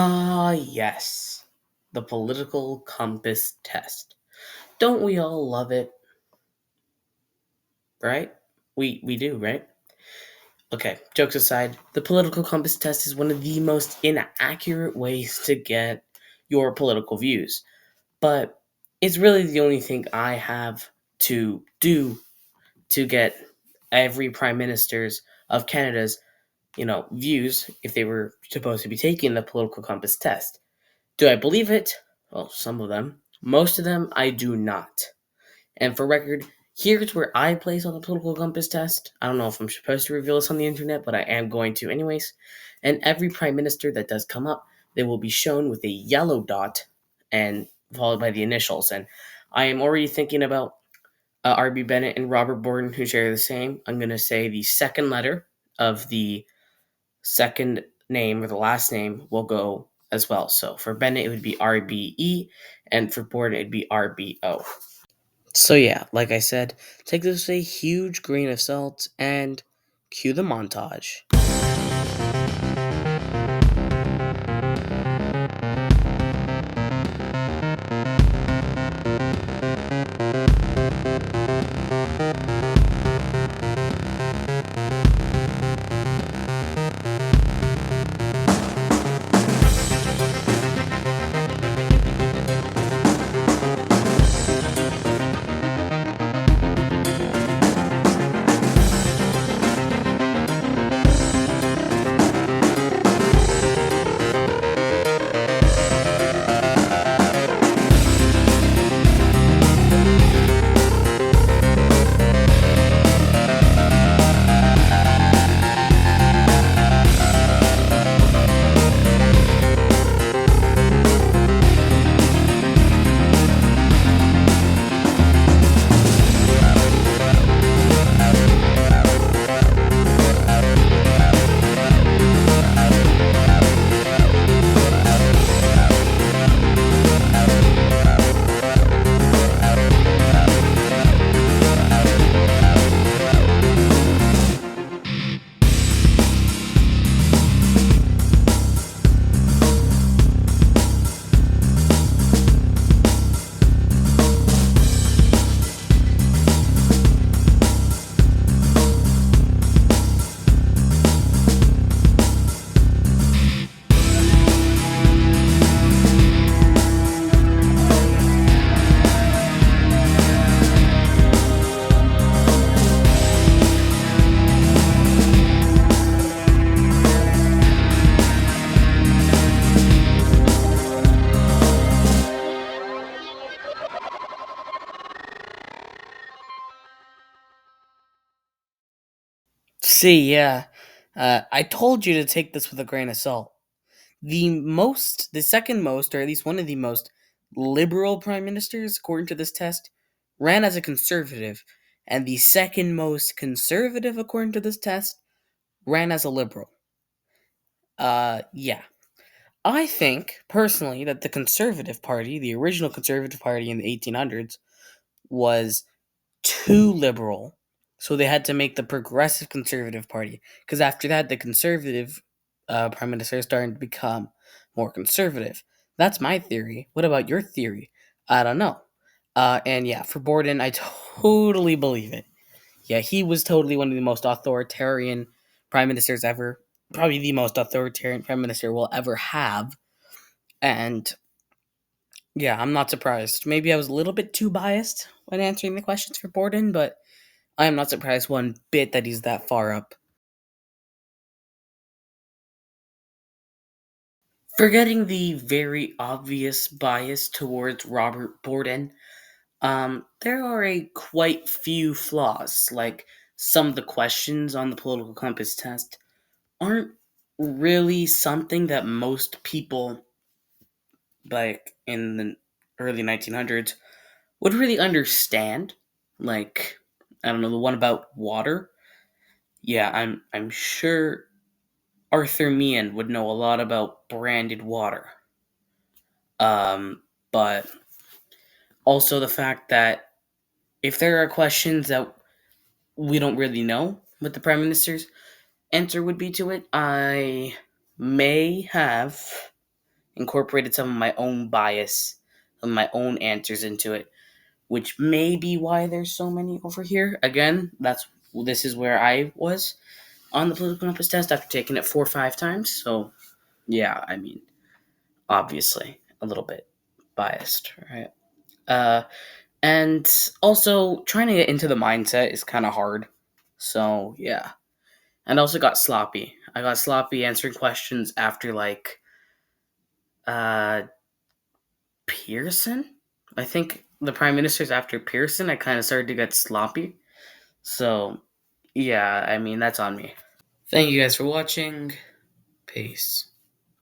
Ah, yes. The political compass test. Don't we all love it, right? We do, right? Okay, jokes aside, the political compass test is one of the most inaccurate ways to get your political views. But it's really the only thing I have to do to get every prime minister's of Canada's, views if they were supposed to be taking the political compass test. Do I believe it? Well, some of them. Most of them, I do not. And for record, here's where I place on the political compass test. I don't know if I'm supposed to reveal this on the internet, but I am going to anyways. And every prime minister that does come up, they will be shown with a yellow dot and followed by the initials. And I am already thinking about R.B. Bennett and Robert Borden, who share the same. I'm going to say the second letter of the second name or the last name will go as well. So for Bennett, it would be RBE, and for Borden, it'd be RBO. So yeah, like I said, take this with a huge grain of salt and cue the montage. See, yeah, I told you to take this with a grain of salt. The second most, or at least one of the most liberal prime ministers, according to this test, ran as a conservative, and the second most conservative, according to this test, ran as a liberal. Yeah. I think, personally, that the Conservative Party, the original Conservative Party in the 1800s, was too liberal. So they had to make the Progressive Conservative Party. Because after that, the Conservative Prime Minister started to become more conservative. That's my theory. What about your theory? I don't know. And yeah, for Borden, I totally believe it. Yeah, he was totally one of the most authoritarian prime ministers ever. Probably the most authoritarian prime minister we'll ever have. And yeah, I'm not surprised. Maybe I was a little bit too biased when answering the questions for Borden, but I am not surprised one bit that he's that far up. Forgetting the very obvious bias towards Robert Borden, there are a quite few flaws. Like some of the questions on the political compass test aren't really something that most people, like in the early 1900s, would really understand. Like, I don't know, the one about water. Yeah, I'm sure Arthur Meehan would know a lot about branded water. But also the fact that if there are questions that we don't really know what the prime minister's answer would be to it, I may have incorporated some of my own bias and my own answers into it, which may be why there's so many over here. Again, this is where I was on the political compass test after taking it 4 or 5 times. So yeah, I mean, obviously a little bit biased, right? Uh, and also trying to get into the mindset is kind of hard. So yeah, and I also got sloppy. I got sloppy answering questions after like uh Pearson. I think the prime minister's after Pearson. I kind of started to get sloppy. So yeah, I mean that's on me. Thank you guys for watching. Peace.